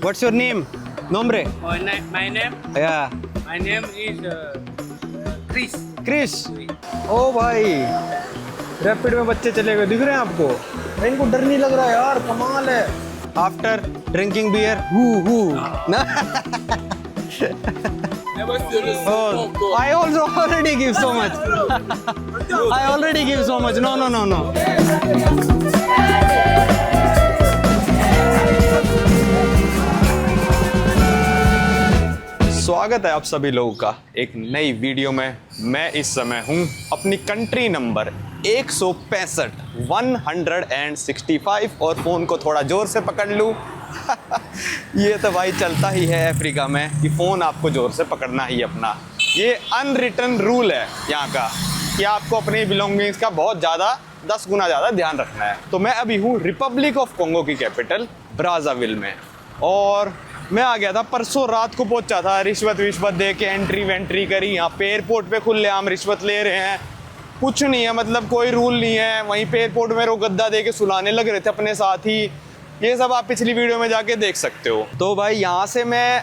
What's your name? Nombre? My name? Yeah. My name is Chris. Chris. ओ भाई, rapid में बच्चे चले गए, दिख रहे हैं आपको? इनको डर नहीं लग रहा यार, कमाल है। After drinking beer, who? ना? Oh, I also already give so much. I already give so much. No. स्वागत है आप सभी लोगों का एक नई वीडियो में। मैं इस समय हूं अपनी कंट्री नंबर 165 165 और फ़ोन को थोड़ा ज़ोर से पकड़ लूं। ये तो भाई चलता ही है अफ्रीका में कि फ़ोन आपको ज़ोर से पकड़ना ही अपना। ये अनरिटन रूल है यहाँ का कि आपको अपनी बिलोंगिंग्स का बहुत ज़्यादा 10 गुना ज़्यादा ध्यान रखना है। तो मैं अभी हूँ रिपब्लिक ऑफ कॉन्गो की कैपिटल ब्राज़ाविल में, और मैं आ गया था परसों रात को, पहुंचा था। रिश्वत दे के एंट्री वेंट्री करी। यहाँ पे एयरपोर्ट पे खुलेआम रिश्वत ले रहे हैं, कुछ नहीं है, मतलब कोई रूल नहीं है। वहीं पे एयरपोर्ट में वो गद्दा दे के सुलाने लग रहे थे अपने साथ ही। ये सब आप पिछली वीडियो में जाके देख सकते हो। तो भाई यहाँ से मैं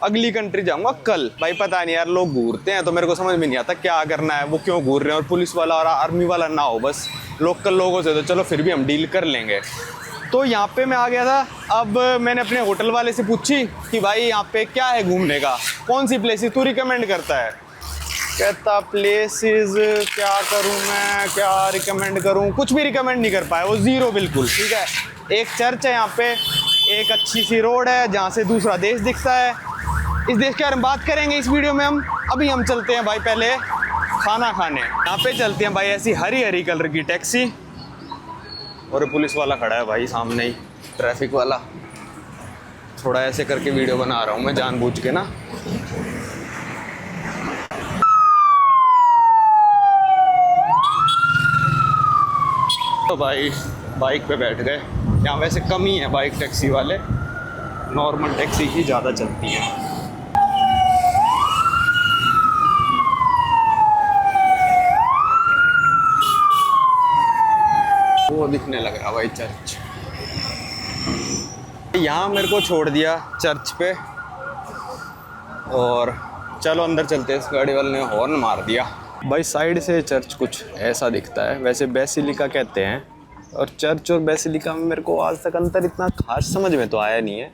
अगली कंट्री जाऊँगा कल। भाई पता नहीं यार, लोग घूरते हैं तो मेरे को समझ में नहीं आता क्या करना है, वो क्यों घूर रहे हैं। और पुलिस वाला और आर्मी वाला ना हो, बस लोकल लोगों से तो चलो फिर भी हम डील कर लेंगे। तो यहाँ पे मैं आ गया था। अब मैंने अपने होटल वाले से पूछी कि भाई यहाँ पे क्या है घूमने का, कौन सी प्लेसेस तू रिकमेंड करता है। कहता प्लेसेस क्या करूँ मैं, क्या रिकमेंड करूँ, कुछ भी रिकमेंड नहीं कर पाया वो, ज़ीरो बिल्कुल। ठीक है, एक चर्च है यहाँ पे, एक अच्छी सी रोड है जहाँ से दूसरा देश दिखता है। इस देश के बारे में बात करेंगे इस वीडियो में हम। अभी हम चलते हैं भाई पहले खाना खाने। यहाँ पे चलते हैं भाई ऐसी हरी कलर की टैक्सी, और पुलिस वाला खड़ा है भाई सामने ही, ट्रैफिक वाला। थोड़ा ऐसे करके वीडियो बना रहा हूँ मैं जानबूझ के ना। तो भाई बाइक पे बैठ गए। यहाँ वैसे कम ही है बाइक टैक्सी वाले, नॉर्मल टैक्सी ही ज़्यादा चलती है। वो दिखने लग रहा भाई चर्च। यहाँ मेरे को छोड़ दिया चर्च पे, और चलो अंदर चलते हैं। इस गाड़ी वाले ने हॉर्न मार दिया। भाई साइड से चर्च कुछ ऐसा दिखता है, वैसे बेसिलिका कहते हैं। और चर्च और बेसिलिका में मेरे को आज तक अंतर इतना खास समझ में तो आया नहीं है,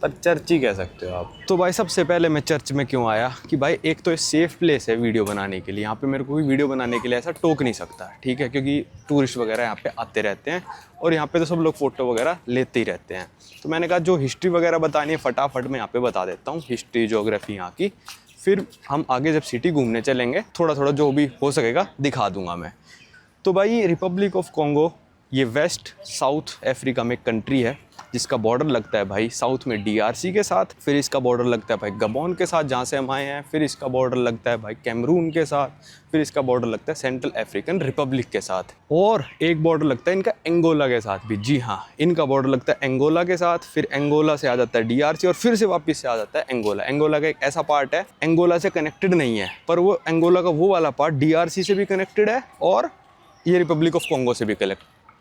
पर चर्च ही कह सकते हो आप। तो भाई सबसे पहले मैं चर्च में क्यों आया कि भाई एक तो ये सेफ़ प्लेस है वीडियो बनाने के लिए। यहाँ पे मेरे को भी वीडियो बनाने के लिए ऐसा टोक नहीं सकता, ठीक है, क्योंकि टूरिस्ट वगैरह यहाँ पे आते रहते हैं और यहाँ पे तो सब लोग फ़ोटो वगैरह लेते ही रहते हैं। तो मैंने कहा जो हिस्ट्री वगैरह बतानी है फटाफट मैं यहाँ पे बता देता हूँ, हिस्ट्री ज्योग्राफी यहाँ की। फिर हम आगे जब सिटी घूमने चलेंगे थोड़ा थोड़ा जो भी हो सकेगा दिखा दूँगा मैं। तो भाई रिपब्लिक ऑफ कॉन्गो ये वेस्ट साउथ अफ्रीका में एक कंट्री है जिसका बॉर्डर लगता है भाई साउथ में DRC के साथ, फिर इसका बॉर्डर लगता है भाई गबोन के साथ जहाँ से हम आए हैं, फिर इसका बॉर्डर लगता है भाई कैमरून के साथ, फिर इसका बॉर्डर लगता है सेंट्रल अफ्रीकन रिपब्लिक के साथ, और एक बॉर्डर लगता है इनका एंगोला के साथ भी। जी हाँ, इनका बॉर्डर लगता है एंगोला के साथ, फिर एंगोला से आ जाता है DRC और फिर से वापस से आ जाता है एंगोला। एंगोला का एक ऐसा पार्ट है एंगोला से कनेक्टेड नहीं है, पर वो एंगोला का वो वाला पार्ट DRC से भी कनेक्टेड है और ये रिपब्लिक ऑफ कॉन्गो से भी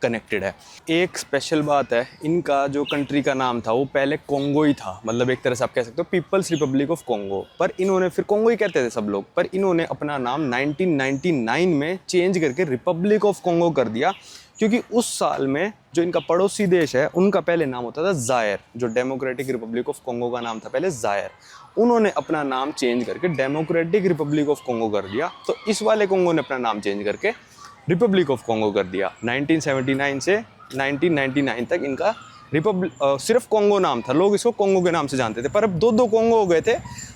कनेक्टेड है। एक स्पेशल बात है, इनका जो कंट्री का नाम था वो पहले कॉन्गो ही था, मतलब एक तरह से आप कह सकते हो पीपल्स रिपब्लिक ऑफ कॉन्गो, पर इन्होंने फिर कॉन्गो ही कहते थे सब लोग, पर इन्होंने अपना नाम 1999 में चेंज करके रिपब्लिक ऑफ कॉन्गो कर दिया, क्योंकि उस साल में जो इनका पड़ोसी देश है उनका पहले नाम होता था जायर। जो डेमोक्रेटिक रिपब्लिक ऑफ कॉन्गो का नाम था पहले जायर, उन्होंने अपना नाम चेंज करके डेमोक्रेटिक रिपब्लिक ऑफ कॉन्गो कर दिया। तो इस वाले कॉन्गो ने अपना नाम चेंज करके रिपब्लिक ऑफ कॉन्गो कर दिया। 1979 से 1999 तक इनका सिर्फ कॉन्गो नाम था, लोग इसको कॉन्गो के नाम से जानते थे, पर अब दो कॉन्गो हो गए थे।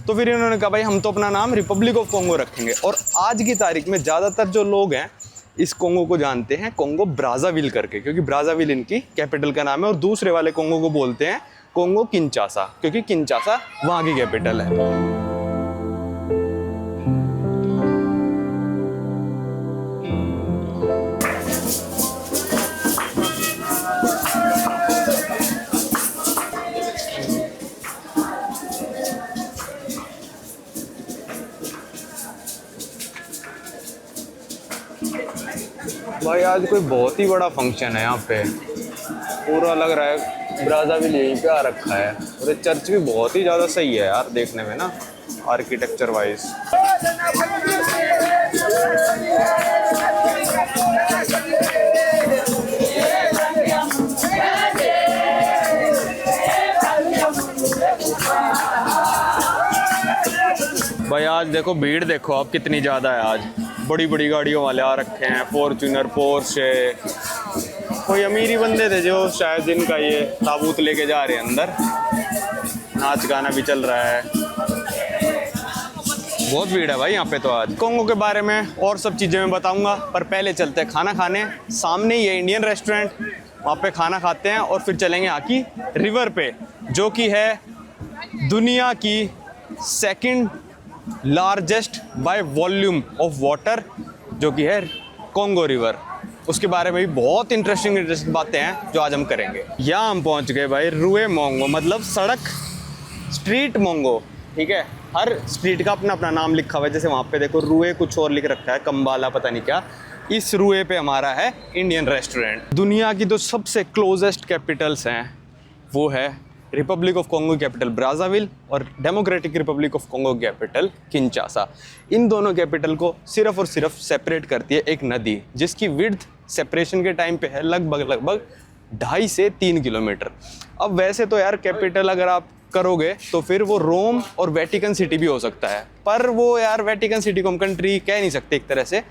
तो फिर इन्होंने कहा भाई हम तो अपना नाम रिपब्लिक ऑफ कॉन्गो रखेंगे। और आज की तारीख में ज़्यादातर जो लोग हैं इस कॉन्गो को जानते हैं कॉन्गो ब्राज़ाविल करके, क्योंकि ब्राज़ाविल इनकी कैपिटल का नाम है। और दूसरे वाले कॉन्गो को बोलते हैं कॉन्गो किंशासा, क्योंकि किंशासा वहाँ की कैपिटल है। भाई आज कोई बहुत ही बड़ा फंक्शन है यहाँ पे, पूरा लग रहा है ब्राज़ाविल यहीं पे आ रखा है। और ये चर्च भी बहुत ही ज़्यादा सही है यार देखने में ना, आर्किटेक्चर वाइज। भाई आज देखो भीड़ देखो आप कितनी ज़्यादा है आज। बड़ी बड़ी गाड़ियों वाले आ रखे हैं, फॉर्च्यूनर, पोर्शे। कोई अमीरी बंदे थे जो शायद इनका ये ताबूत लेके जा रहे हैं अंदर। नाच गाना भी चल रहा है, बहुत भीड़ है भाई यहाँ पे। तो आज कोंगो के बारे में और सब चीज़ें मैं बताऊंगा, पर पहले चलते हैं खाना खाने। सामने ही है इंडियन रेस्टोरेंट, वहाँ पे खाना खाते हैं और फिर चलेंगे यहाँ की रिवर पे, जो कि है दुनिया की second largest by volume of water, जो कि है कोंगो रिवर। उसके बारे में भी बहुत इंटरेस्टिंग बातें हैं जो आज हम करेंगे। यहाँ हम पहुँच गए भाई रुए मोंगो, मतलब सड़क, स्ट्रीट मोंगो। ठीक है, हर स्ट्रीट का अपना अपना नाम लिखा हुआ है। जैसे वहाँ पे देखो रुए कुछ और लिख रखा है, कम्बाला पता नहीं क्या। इस रुए पे हमारा है इंडियन रेस्टोरेंट। दुनिया की जो सबसे क्लोजेस्ट कैपिटल्स हैं वो है Republic of Congo capital Brazzaville और Democratic Republic of Congo capital Kinshasa. इन दोनों कैपिटल को सिर्फ और सिर्फ सेपरेट करती है एक नदी, जिसकी विड्थ सेपरेशन के टाइम पे है लगभग 2.5 से 3 किलोमीटर। अब वैसे तो यार कैपिटल अगर आप करोगे तो फिर वो रोम और वेटिकन सिटी भी हो सकता है, पर वो यार वेटिकन सिटी को हम कंट्री कह नहीं सकते एक तरह से।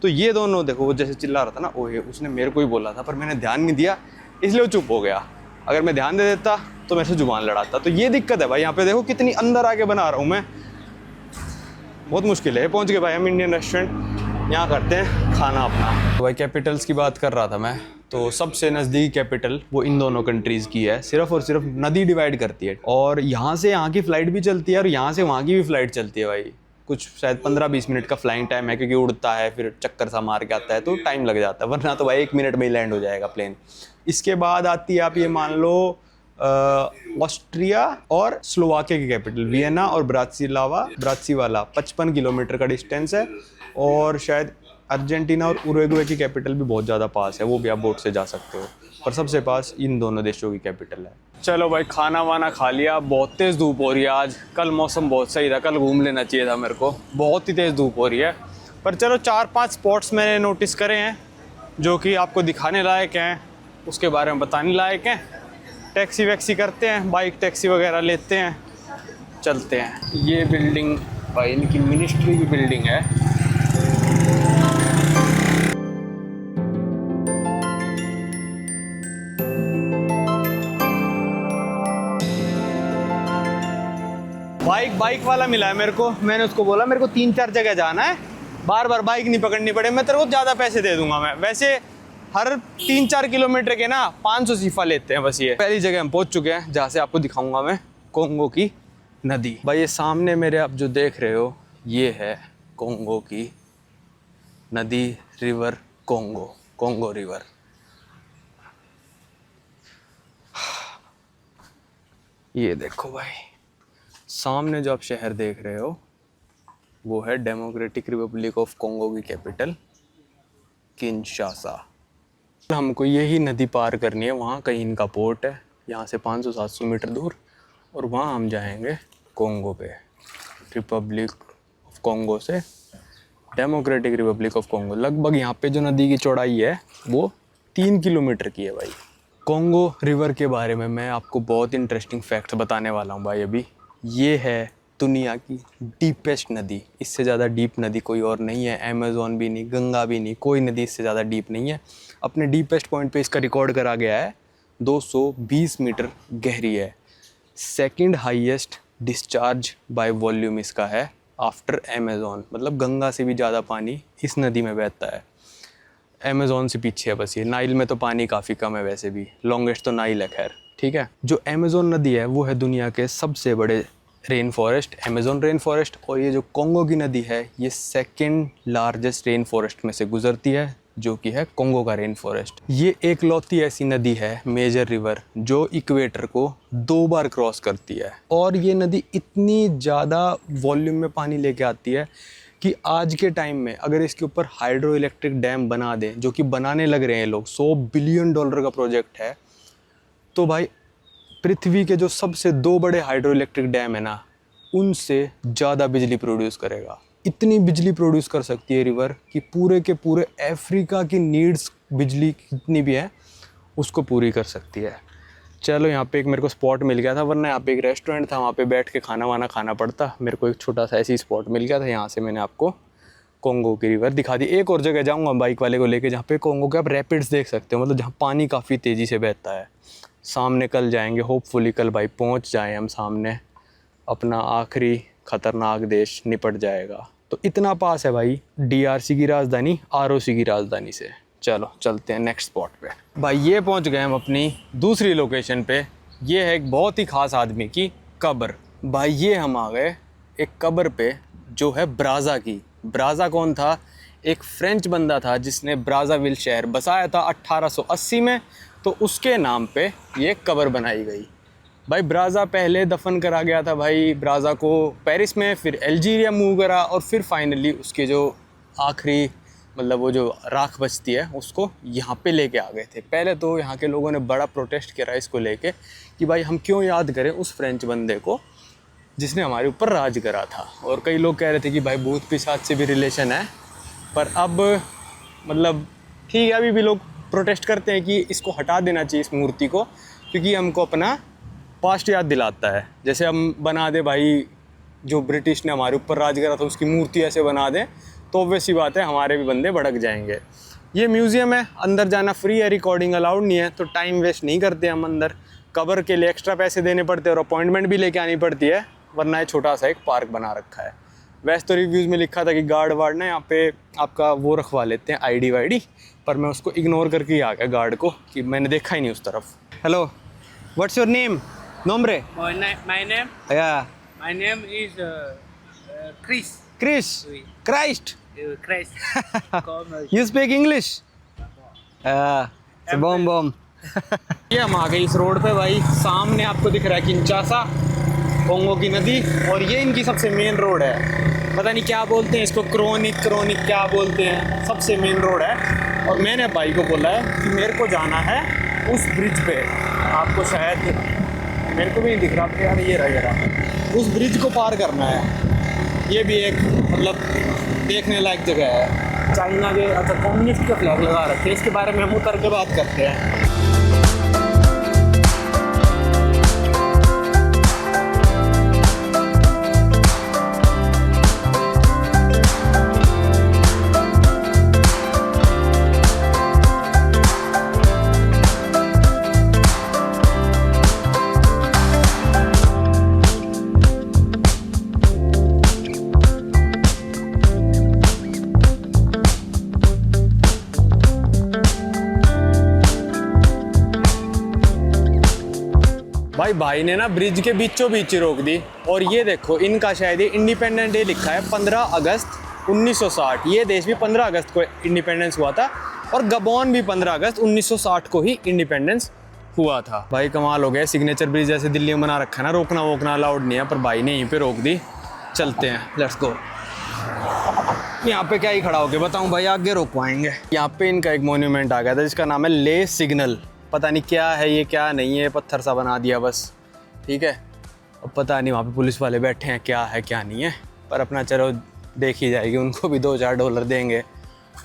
तो ये दोनों देखो, वो जैसे चिल्ला रहा था ना, ओए उसने मेरे को ही बोला था पर मैंने ध्यान नहीं दिया इसलिए वो चुप हो गया। अगर मैं ध्यान दे देता तो मेरे से जुबान लड़ाता। तो ये दिक्कत है भाई, यहाँ पे देखो कितनी अंदर आके बना रहा हूँ मैं, बहुत मुश्किल है। पहुँच गए भाई हम इंडियन रेस्टोरेंट, यहाँ करते हैं खाना अपना। तो भाई कैपिटल्स की बात कर रहा था मैं, तो सबसे नज़दीकी कैपिटल वो इन दोनों कंट्रीज़ की है। सिर्फ और सिर्फ नदी डिवाइड करती है, और यहाँ से यहाँ की फ़्लाइट भी चलती है और यहाँ से वहाँ की भी फ़्लाइट चलती है भाई। कुछ शायद 15-20 मिनट का फ्लाइंग टाइम है, क्योंकि उड़ता है फिर चक्कर सा मार के आता है तो टाइम लग जाता है, वरना तो भाई 1 मिनट में ही लैंड हो जाएगा प्लेन। इसके बाद आती है, आप ये मान लो, ऑस्ट्रिया और स्लोवाकिया की कैपिटल वियना और ब्रातिस्लावा 55 किलोमीटर का डिस्टेंस है। और शायद अर्जेंटीना और उरुग्वे की कैपिटल भी बहुत ज़्यादा पास है, वो भी आप बोट से जा सकते हो, पर सबसे पास इन दोनों देशों की कैपिटल है। चलो भाई खाना वाना खा लिया, बहुत तेज़ धूप हो रही है आज। कल मौसम बहुत सही था, कल घूम लेना चाहिए था मेरे को, बहुत ही तेज़ धूप हो रही है। पर चलो 4-5 स्पॉट्स मैंने नोटिस करे हैं जो कि आपको दिखाने लायक हैं, उसके बारे में बताने लायक हैं। टैक्सी वैक्सी करते हैं, बाइक टैक्सी वगैरह लेते हैं, चलते हैं। ये बिल्डिंग भाई इनकी मिनिस्ट्री की बिल्डिंग है। बाइक वाला मिला है मेरे को। मैंने उसको बोला मेरे को 3-4 जगह जाना है, बार बार बाइक नहीं पकड़नी पड़े, मैं तेरे को ज़्यादा पैसे दे दूंगा। मैं वैसे हर 3-4 किलोमीटर के ना 500 सीफा लेते हैं बस। ये पहली जगह हम पहुंच चुके हैं जहाँ से आपको दिखाऊंगा मैं कोंगो की नदी। भाई ये सामने मेरे आप जो देख रहे हो ये है कोंगो की नदी, रिवर कोंगो रिवर। ये देखो भाई सामने जो आप शहर देख रहे हो वो है डेमोक्रेटिक रिपब्लिक ऑफ कोंगो की कैपिटल किंशासा। हमको यही नदी पार करनी है, वहाँ कहीं इनका पोर्ट है, यहाँ से 500-700 मीटर दूर, और वहाँ हम जाएंगे कोंगो पे। रिपब्लिक ऑफ कोंगो से डेमोक्रेटिक रिपब्लिक ऑफ कोंगो, लगभग यहाँ पे जो नदी की चौड़ाई है वो 3 किलोमीटर की है भाई। कोंगो रिवर के बारे में मैं आपको बहुत इंटरेस्टिंग फैक्ट्स बताने वाला हूँ भाई अभी। ये है दुनिया की डीपेस्ट नदी, इससे ज़्यादा डीप नदी कोई और नहीं है। अमेज़न भी नहीं, गंगा भी नहीं, कोई नदी इससे ज़्यादा डीप नहीं है। अपने डीपेस्ट पॉइंट पे इसका रिकॉर्ड करा गया है, 220 मीटर गहरी है। Second highest discharge by volume इसका है आफ्टर अमेज़न, मतलब गंगा से भी ज़्यादा पानी इस नदी में बहता है। अमेज़न से पीछे है बस ये। नाइल में तो पानी काफ़ी कम है, वैसे भी लॉन्गेस्ट तो नाइल है खैर, ठीक है। जो अमेज़न नदी है वो है दुनिया के सबसे बड़े rain forest, Amazon rain forest, और ये जो कोंगो की नदी है ये सेकंड लार्जेस्ट रेन फॉरेस्ट में से गुजरती है, जो कि है कोंगो का रेन फॉरेस्ट। ये एक लौती ऐसी नदी है, मेजर रिवर, जो इक्वेटर को 2 बार क्रॉस करती है। और ये नदी इतनी ज़्यादा वॉल्यूम में पानी लेके आती है कि आज के टाइम में अगर इसके ऊपर हाइड्रो इलेक्ट्रिक डैम बना दें, जो कि बनाने लग रहे हैं लोग, $100 बिलियन का प्रोजेक्ट है, तो भाई पृथ्वी के जो सबसे 2 बड़े हाइड्रो इलेक्ट्रिक डैम है ना, उनसे ज़्यादा बिजली प्रोड्यूस करेगा। इतनी बिजली प्रोड्यूस कर सकती है रिवर कि पूरे के पूरे अफ्रीका की नीड्स बिजली कितनी भी है उसको पूरी कर सकती है। चलो यहाँ पे एक मेरे को स्पॉट मिल गया था, वरना यहाँ पे एक रेस्टोरेंट था, वहाँ पे बैठ के खाना वाना खाना पड़ता। मेरे को एक छोटा सा ऐसी स्पॉट मिल गया था, यहाँ से मैंने आपको कॉन्गो की रिवर दिखा दी। एक और जगह जाऊँगा बाइक वाले को लेके, जहाँ पे कॉन्गो के आप रैपिड्स देख सकते हो, मतलब जहाँ पानी काफ़ी तेज़ी से बहता है। सामने कल जाएंगे, होपफुली कल भाई पहुँच जाएँ हम सामने, अपना आखिरी ख़तरनाक देश निपट जाएगा। तो इतना पास है भाई DRC की राजधानी ROC की राजधानी से। चलो चलते हैं नेक्स्ट स्पॉट पे। भाई ये पहुंच गए हम अपनी दूसरी लोकेशन पे। ये है एक बहुत ही ख़ास आदमी की कब्र। भाई ये हम आ गए एक कब्र पे जो है ब्राज़ा की। ब्राज़ा कौन था? एक फ्रेंच बंदा था जिसने ब्राज़ाविल शहर बसाया था 1880 में, तो उसके नाम पे ये कब्र बनाई गई। भाई ब्राज़ा पहले दफन करा गया था भाई ब्राज़ा को पेरिस में, फिर अल्जीरिया मूव करा, और फिर फाइनली उसके जो आखिरी मतलब वो जो राख बचती है उसको यहाँ पे लेके आ गए थे। पहले तो यहाँ के लोगों ने बड़ा प्रोटेस्ट किया इसको लेके कि भाई हम क्यों याद करें उस फ्रेंच बंदे को जिसने हमारे ऊपर राज करा था। और कई लोग कह रहे थे कि भाई भूत पिशाच से भी रिलेशन है, पर अब मतलब ठीक है, अभी भी लोग प्रोटेस्ट करते हैं कि इसको हटा देना चाहिए इस मूर्ति को, क्योंकि हमको अपना पास्ट याद दिलाता है। जैसे हम बना दे भाई जो ब्रिटिश ने हमारे ऊपर राज करा था उसकी मूर्ति ऐसे बना दें, तो ऑब्वियस सी बात है हमारे भी बंदे भड़क जाएंगे। ये म्यूज़ियम है, अंदर जाना फ्री है, रिकॉर्डिंग अलाउड नहीं है, तो टाइम वेस्ट नहीं करते हम अंदर। कब्र के लिए एक्स्ट्रा पैसे देने पड़ते हैं और अपॉइंटमेंट भी लेके आनी पड़ती है, वरना ये छोटा सा एक पार्क बना रखा है। वैसे तो रिव्यूज़ में लिखा था कि गार्ड वार्ड ना यहाँ पे आपका वो रखवा लेते हैं ID वाईडी, पर मैं उसको इग्नोर करके ही आ गया गार्ड को, कि मैंने देखा ही नहीं उस तरफ। Hello, what's your name? नोमरे? My name is Chris. Chris? Oui. Christ? Chris. Comme You speak English? Bom Bom. ये हम आ गए इस रोड पे भाई, सामने आपको दिख रहा है किंशासा, कॉन्गो की नदी, और ये इनकी सबसे मेन रोड है। पता नहीं क्या बोलते हैं इसको, क्रोनिक क्या बोलते हैं, सबसे मेन रोड है। और मैंने भाई को बोला है कि मेरे को जाना है उस ब्रिज पे, आपको शायद मेरे को भी नहीं दिख रहा यार, ये रहा, उस ब्रिज को पार करना है। ये भी एक मतलब देखने लायक जगह है। चाइना के अच्छा कम्युनिस्ट के फ्लैग लगा रखे हैं, इसके बारे में हम उतर के बात करते हैं। भाई ने ना ब्रिज के बीचों बीच रोक दी, और ये देखो इनका शायद ये इंडिपेंडेंस डे लिखा है 15 अगस्त 1960। ये देश भी 15 अगस्त को इंडिपेंडेंस हुआ था, और गबोन भी 15 अगस्त 1960 को ही इंडिपेंडेंस हुआ था। भाई कमाल हो गया, सिग्नेचर ब्रिज जैसे दिल्ली में बना रखा है ना, रोकना वोकना अलाउड नहीं है, पर भाई ने यहीं पे रोक दी। चलते हैं, लेट्स गो। यहाँ पे क्या ही खड़ा हो गया बताऊँ भाई, आगे रोकवाएंगे। यहाँ पे इनका एक मोन्यूमेंट आ गया था जिसका नाम है ले सिग्नल। पता नहीं क्या है ये, क्या नहीं है, पत्थर सा बना दिया बस, ठीक है। अब पता नहीं वहाँ पे पुलिस वाले बैठे हैं, क्या है क्या नहीं है, पर अपना चलो देख ही जाएगी, उनको भी $2-4 देंगे,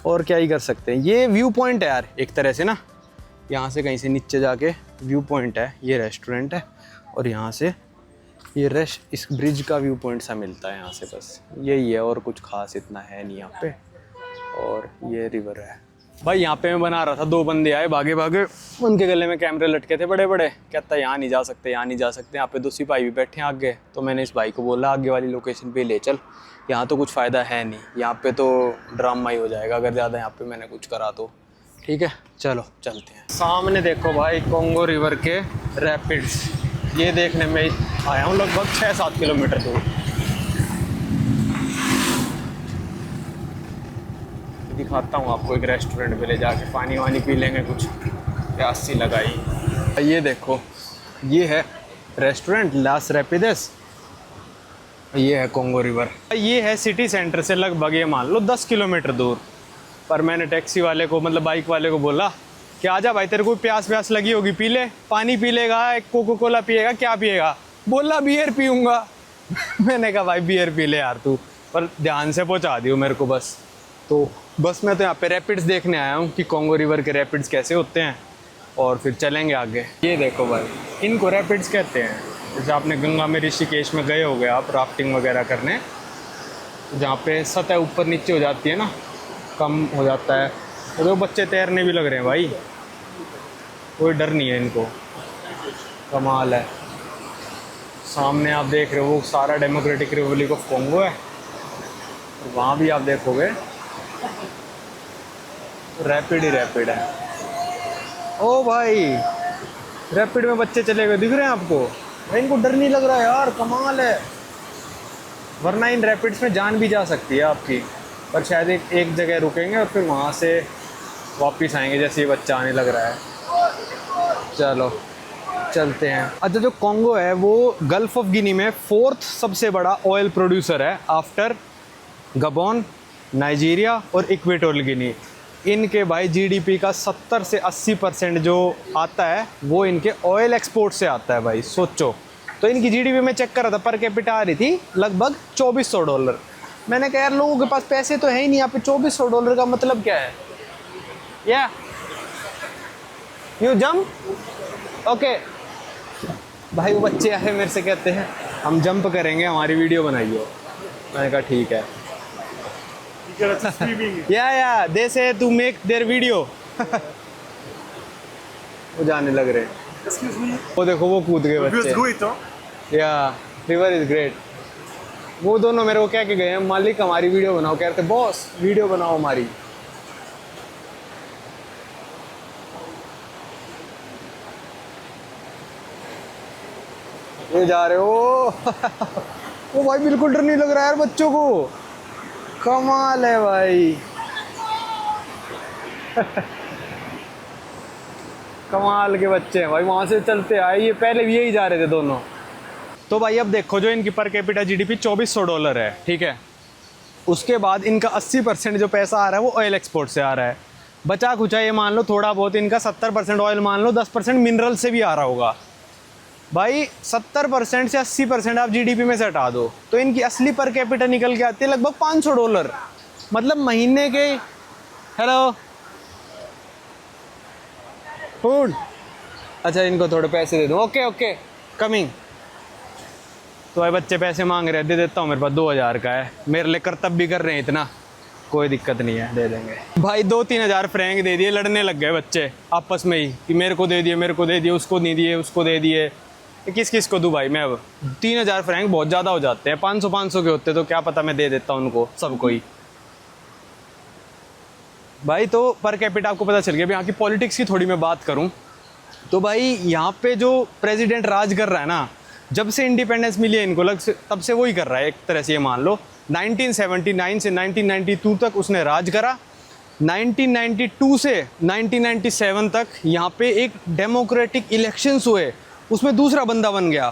और क्या ही कर सकते हैं। ये व्यू पॉइंट है यार एक तरह से ना, यहाँ से कहीं से नीचे जाके व्यू पॉइंट है। ये रेस्टोरेंट है, और यहाँ से ये इस ब्रिज का व्यू पॉइंट सा मिलता है यहाँ से, बस यही है, और कुछ खास इतना है नहीं यहाँ पे। और ये रिवर है भाई। यहाँ पे मैं बना रहा था, 2 बंदे आए भागे भागे, उनके गले में कैमरे लटके थे बड़े बड़े, कहता है यहाँ नहीं जा सकते, यहाँ नहीं जा सकते। यहाँ पे 2 सिपाही भी बैठे हैं आगे, तो मैंने इस भाई को बोला आगे वाली लोकेशन पे ले चल, यहाँ तो कुछ फ़ायदा है नहीं, यहाँ पे तो ड्रामा ही हो जाएगा अगर ज़्यादा यहाँ पे मैंने कुछ करा तो। ठीक है चलो चलते हैं। सामने देखो भाई कॉन्गो रिवर के रैपिड्स, ये देखने में आया हूँ लगभग 6-7 किलोमीटर दूर। दिखाता हूँ आपको एक रेस्टोरेंट पे ले जाके, पानी वानी पी लेंगे, कुछ प्यास सी लगाई। ये देखो ये है रेस्टोरेंट लास रैपिडेस, ये है कॉन्गो रिवर। ये है सिटी सेंटर से लगभग ये मान लो 10 किलोमीटर दूर। पर मैंने टैक्सी वाले को मतलब बाइक वाले को बोला कि आजा भाई तेरे को प्यास प्यास लगी होगी, पी ले, पानी पी लेगा, एक कोको कोला पिएगा, क्या पिएगा? बोला बियर पीऊँगा। मैंने कहा भाई बियर पी ले यार तू, पर ध्यान से पहुँचा दियो मेरे को बस। तो बस मैं तो यहाँ पे रैपिड्स देखने आया हूँ कि कॉन्गो रिवर के रैपिड्स कैसे होते हैं, और फिर चलेंगे आगे। ये देखो भाई, इनको रैपिड्स कहते हैं। जैसे आपने गंगा में, ऋषिकेश में गए होगे आप राफ्टिंग वगैरह करने, जहाँ पे सतह ऊपर नीचे हो जाती है ना, कम हो जाता है, तो बच्चे तैरने भी लग रहे हैं भाई, कोई डर नहीं है इनको, कमाल है। सामने आप देख रहे हो वो सारा डेमोक्रेटिक रिपब्लिक ऑफ कॉन्गो है, और वहाँ भी आप देखोगे रैपिड ही रैपिड है। ओ भाई, रैपिड में बच्चे चले गए, दिख रहे हैं आपको? भाई इनको डर नहीं लग रहा है यार, कमाल है। वरना इन रैपिड्स में जान भी जा सकती है आपकी, पर शायद एक जगह रुकेंगे और फिर वहाँ से वापस आएंगे, जैसे ये बच्चा आने लग रहा है। चलो चलते हैं। अच्छा, जो कॉन्गो है वो गल्फ ऑफ गिनी में 4th सबसे बड़ा ऑयल प्रोड्यूसर है, आफ्टर गबोन, नाइजीरिया और इक्वेटोरियल गिनी। इनके भाई जीडीपी का 70 से 80% जो आता है वो इनके ऑयल एक्सपोर्ट से आता है भाई, सोचो। तो इनकी जीडीपी में चेक कर रहा था, पर कैपिटा आ रही थी लगभग $2400। मैंने कहा यार लोगों के पास पैसे तो है ही नहीं, यहाँ पे $2400 का मतलब क्या है? या यू जंप, ओके। भाई वो बच्चे आए मेरे से कहते हैं हम जंप करेंगे, हमारी वीडियो बनाइए। मैंने कहा ठीक है। या दे से टू मेक देयर वीडियो। वो जाने लग रहे हैं। वो देखो वो कूद गए बच्चे। या रिवर इज ग्रेट। वो दोनों मेरे को कह के गए हैं मालिक हमारी वीडियो बनाओ, कह रहे थे बॉस वीडियो बनाओ हमारी। ये जा रहे हो। वो भाई बिल्कुल डर नहीं लग रहा है यार बच्चों को, कमाल है भाई। कमाल के बच्चे हैं भाई, वहाँ से चलते आए, ये पहले भी यही जा रहे थे दोनों। तो भाई अब देखो, जो इनकी पर कैपिटा जीडीपी $2400 है, ठीक है। उसके बाद इनका 80% जो पैसा आ रहा है वो ऑयल एक्सपोर्ट से आ रहा है। बचा खुचा ये मान लो थोड़ा बहुत इनका 70% ऑयल मान लो, 10% मिनरल से भी आ रहा होगा। भाई 70% से 80% आप जीडीपी में से हटा दो, तो इनकी असली पर कैपिटा निकल के आती है लगभग $500। मतलब महीने के, हेलो फूड, अच्छा इनको थोड़े पैसे दे दूँ, ओके ओके कमिंग। तो भाई बच्चे पैसे मांग रहे हैं, दे देता हूँ, मेरे पास 2000 का है, मेरे लिए कर्तव्य भी कर रहे हैं इतना, कोई दिक्कत नहीं है, दे देंगे। भाई 2-3 हज़ार फ्रैंक दे दिए, लड़ने लग गए बच्चे आपस में ही कि मेरे को दे दिए, मेरे को दे दिए, उसको नहीं दिए, उसको दे दिए। किस किस को दूँ भाई मैं? अब 3000 फ्रैंक बहुत ज़्यादा हो जाते हैं, 500 के होते तो क्या पता मैं दे देता उनको सबको ही। भाई तो पर कैपिटा आपको पता चल गया। अब यहाँ की पॉलिटिक्स की थोड़ी मैं बात करूँ तो भाई यहाँ पे जो प्रेसिडेंट राज कर रहा है ना, जब से इंडिपेंडेंस मिली है इनको तब से वो ही कर रहा है एक तरह से, ये मान लो 1979 से 1992 तक उसने राज करा। 1992 से 1997 तक यहाँ पे एक डेमोक्रेटिक इलेक्शंस हुए, उसमें दूसरा बंदा बन गया,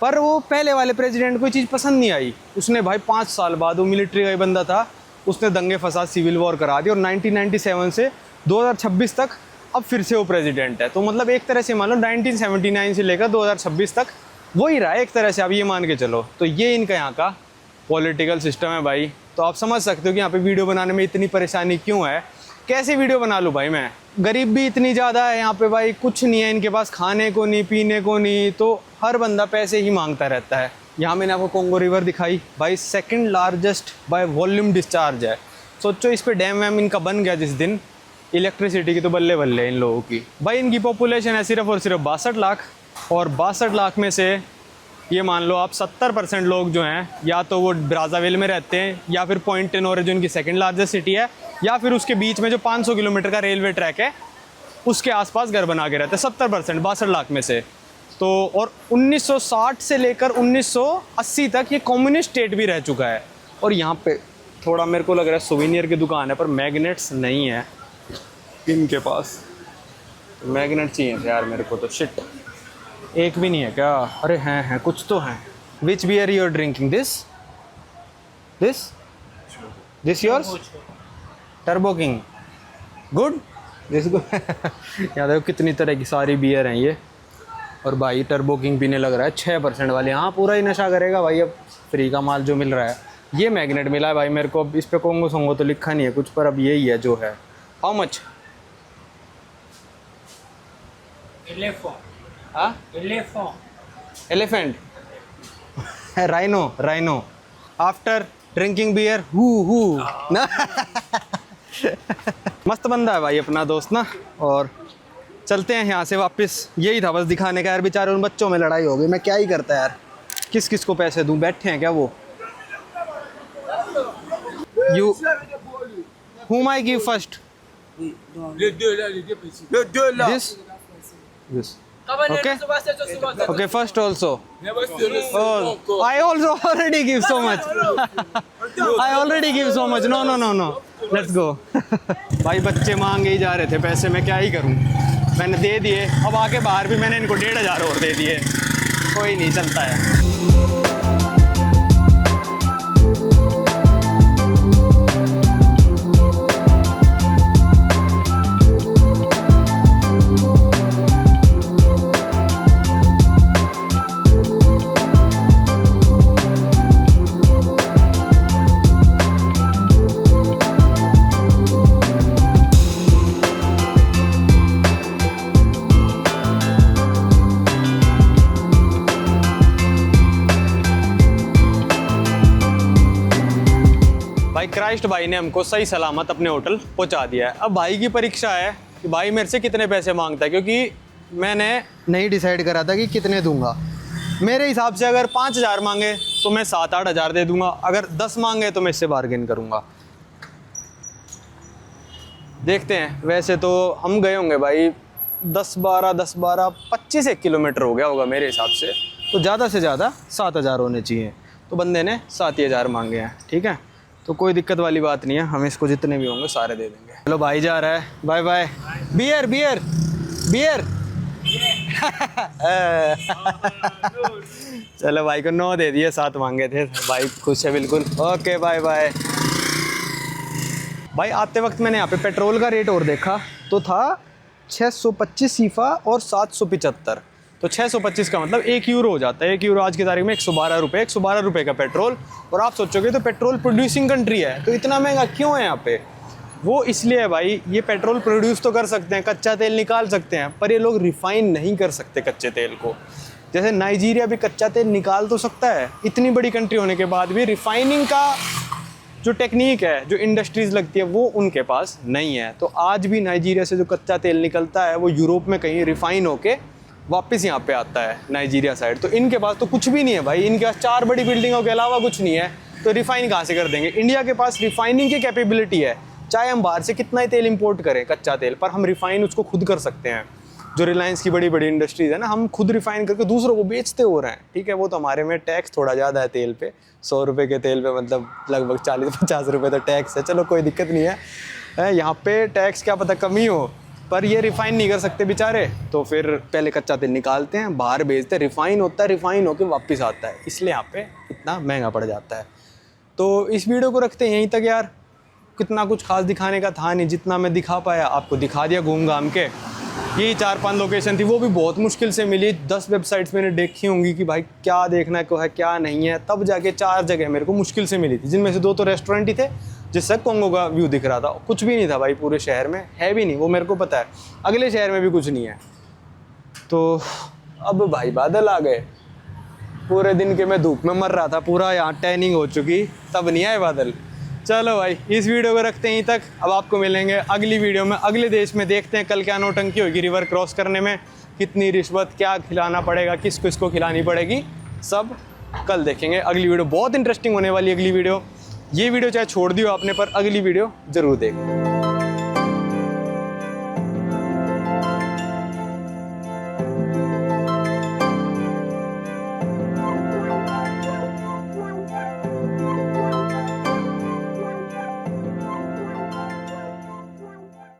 पर वो पहले वाले प्रेसिडेंट को ये चीज़ पसंद नहीं आई। उसने भाई 5 साल बाद, वो मिलिट्री का ही बंदा था, उसने दंगे फसाद सिविल वॉर करा दी, और 1997 से 2026 तक अब फिर से वो प्रेसिडेंट है। तो मतलब एक तरह से मान लो 1979 से लेकर 2026 तक वही रहा है एक तरह से, आप ये मान के चलो। तो ये इनका यहाँ का पॉलिटिकल सिस्टम है भाई। तो आप समझ सकते हो कि यहाँ पे वीडियो बनाने में इतनी परेशानी क्यों है। कैसे वीडियो बना लूँ भाई मैं, गरीब भी इतनी ज़्यादा है यहाँ पे भाई, कुछ नहीं है इनके पास, खाने को नहीं, पीने को नहीं, तो हर बंदा पैसे ही मांगता रहता है। यहाँ मैंने आपको कॉन्गो रिवर दिखाई भाई, 2nd largest by volume discharge है। सोचो इस पे डैम वैम इनका बन गया जिस दिन, इलेक्ट्रिसिटी की तो बल्ले बल्ले इन लोगों की। भाई इनकी पॉपुलेशन है सिर्फ और सिर्फ 62 लाख, और 62 लाख में से ये मान लो आप 70% लोग जो हैं या तो वो ब्राज़ाविल में रहते हैं, या फिर पॉइंट टेनोर जो इनकी 2nd लार्जेस्ट सिटी है, या फिर उसके बीच में जो 500 किलोमीटर का रेलवे ट्रैक है उसके आसपास घर बना के रहते हैं। 70% 62 लाख में से। तो और 1960 से लेकर 1980 तक ये कम्युनिस्ट स्टेट भी रह चुका है। और यहाँ पे थोड़ा मेरे को लग रहा है सोवेनियर की दुकान है, पर मैग्नेट्स नहीं है इनके पास। मैग्नेट चाहिए थे यार मेरे को, तो शिट एक भी नहीं है क्या? अरे हैं कुछ तो हैं। Which beer you are drinking? This yours? Turbo King, good. जिसको यहाँ देखो कितनी तरह की सारी बियर हैं ये। और भाई टर्बो किंग पीने लग रहा है 6% वाली। हाँ पूरा ही नशा करेगा भाई, अब फ्री का माल जो मिल रहा है। ये मैग्नेट मिला है भाई मेरे को, अब इस पे कोंगो सोंगो तो लिखा नहीं है कुछ, पर अब यही है जो है। How much? Elephant rhino after drinking beer हु ना। मस्त बंदा है भाई अपना दोस्त ना। और चलते हैं यहाँ से वापस। यही था बस दिखाने का यार, बेचारे उन बच्चों में लड़ाई हो गई। मैं क्या ही करता यार, किस किस को पैसे दूं? बैठे हैं क्या वो? You whom I give first? This. Okay. Okay, first also. Oh, I also already give so much. I already give so much. No. Let's go. भाई बच्चे मांगे ही जा रहे थे पैसे, मैं क्या ही करूं? मैंने दे दिए। अब आके बाहर भी मैंने इनको 1500 और दे दिए। कोई नहीं, चलता है। भाई क्राइस्ट भाई ने हमको सही सलामत अपने होटल पहुंचा दिया है। अब भाई की परीक्षा है कि भाई मेरे से कितने पैसे मांगता है, क्योंकि मैंने नहीं डिसाइड करा था कि कितने दूंगा। मेरे हिसाब से अगर 5000 मांगे तो मैं 7-8 हज़ार दे दूंगा, अगर 10 मांगे तो मैं इससे बार्गेन करूंगा। देखते हैं। वैसे तो हम गए होंगे भाई 10-12 25 किलोमीटर हो गया होगा मेरे हिसाब से, तो ज़्यादा से ज़्यादा 7000 होने चाहिए। तो बंदे ने 7,000 मांगे हैं, ठीक है। तो कोई दिक्कत वाली बात नहीं है, हम इसको जितने भी होंगे सारे दे देंगे। चलो भाई जा रहा है, बाय बाय। बियर चलो भाई को 9 दे दिए, 7 मांगे थे। भाई खुश है बिल्कुल। Okay bye bye. भाई आते वक्त मैंने यहाँ पे पेट्रोल का रेट और देखा तो था 625 सीफा और 775। तो 625 का मतलब 1 यूरो हो जाता है। 1 यूरो आज की तारीख में 112 रुपये। 112 रुपये का पेट्रोल। और आप सोचोगे तो पेट्रोल प्रोड्यूसिंग कंट्री है तो इतना महंगा क्यों है यहाँ पे? वो इसलिए है भाई, ये पेट्रोल प्रोड्यूस तो कर सकते हैं, कच्चा तेल निकाल सकते हैं, पर ये लोग रिफाइन नहीं कर सकते कच्चे तेल को। जैसे नाइजीरिया भी कच्चा तेल निकाल तो सकता है, इतनी बड़ी कंट्री होने के बाद भी रिफाइनिंग का जो टेक्निक है, जो इंडस्ट्रीज़ लगती है, वो उनके पास नहीं है। तो आज भी नाइजीरिया से जो कच्चा तेल निकलता है वो यूरोप में कहीं रिफाइन होके वापस यहाँ पे आता है नाइजीरिया साइड। तो इनके पास तो कुछ भी नहीं है भाई, इनके पास 4 बड़ी बिल्डिंगों के अलावा कुछ नहीं है, तो रिफाइन कहाँ से कर देंगे? इंडिया के पास रिफाइनिंग की कैपेबिलिटी है, चाहे हम बाहर से कितना ही तेल इंपोर्ट करें कच्चा तेल, पर हम रिफाइन उसको खुद कर सकते हैं। जो रिलायंस की बड़ी बड़ी इंडस्ट्रीज़ है ना, हम खुद रिफाइन करके दूसरों को बेचते हो रहे हैं, ठीक है। वो तो हमारे में टैक्स थोड़ा ज़्यादा है तेल पे, 100 रुपये के तेल पे मतलब लगभग 40-50 रुपये तो टैक्स है। चलो कोई दिक्कत नहीं है, यहाँ पे टैक्स क्या पता कमी हो, पर ये रिफ़ाइन नहीं कर सकते बेचारे। तो फिर पहले कच्चा तेल निकालते हैं, बाहर बेचते हैं, रिफ़ाइन होता है, रिफ़ाइन होकर वापस आता है, इसलिए यहाँ पे इतना महंगा पड़ जाता है। तो इस वीडियो को रखते हैं यहीं तक यार। कितना कुछ खास दिखाने का था नहीं, जितना मैं दिखा पाया आपको दिखा दिया घूम घाम के। यही 4-5 लोकेशन थी, वो भी बहुत मुश्किल से मिली। 10 वेबसाइट्स मैंने देखी होंगी कि भाई क्या देखना को है क्या नहीं है, तब जाके 4 जगह मेरे को मुश्किल से मिली थी, जिनमें से 2 तो रेस्टोरेंट ही थे जिससे कोंगो का व्यू दिख रहा था। कुछ भी नहीं था भाई पूरे शहर में, है भी नहीं, वो मेरे को पता है। अगले शहर में भी कुछ नहीं है। तो अब भाई बादल आ गए, पूरे दिन के मैं धूप में मर रहा था, पूरा यहाँ टैनिंग हो चुकी, तब नहीं आए बादल। चलो भाई इस वीडियो को रखते हैं यहीं तक। अब आपको मिलेंगे अगली वीडियो में, अगले देश में। देखते हैं कल क्या नौटंकी होगी रिवर क्रॉस करने में, कितनी रिश्वत, क्या खिलाना पड़ेगा, किसको किसको खिलानी पड़ेगी, सब कल देखेंगे। अगली वीडियो बहुत इंटरेस्टिंग होने वाली है। अगली वीडियो, ये वीडियो चाहे छोड़ दियो आपने, पर अगली वीडियो ज़रूर देखो।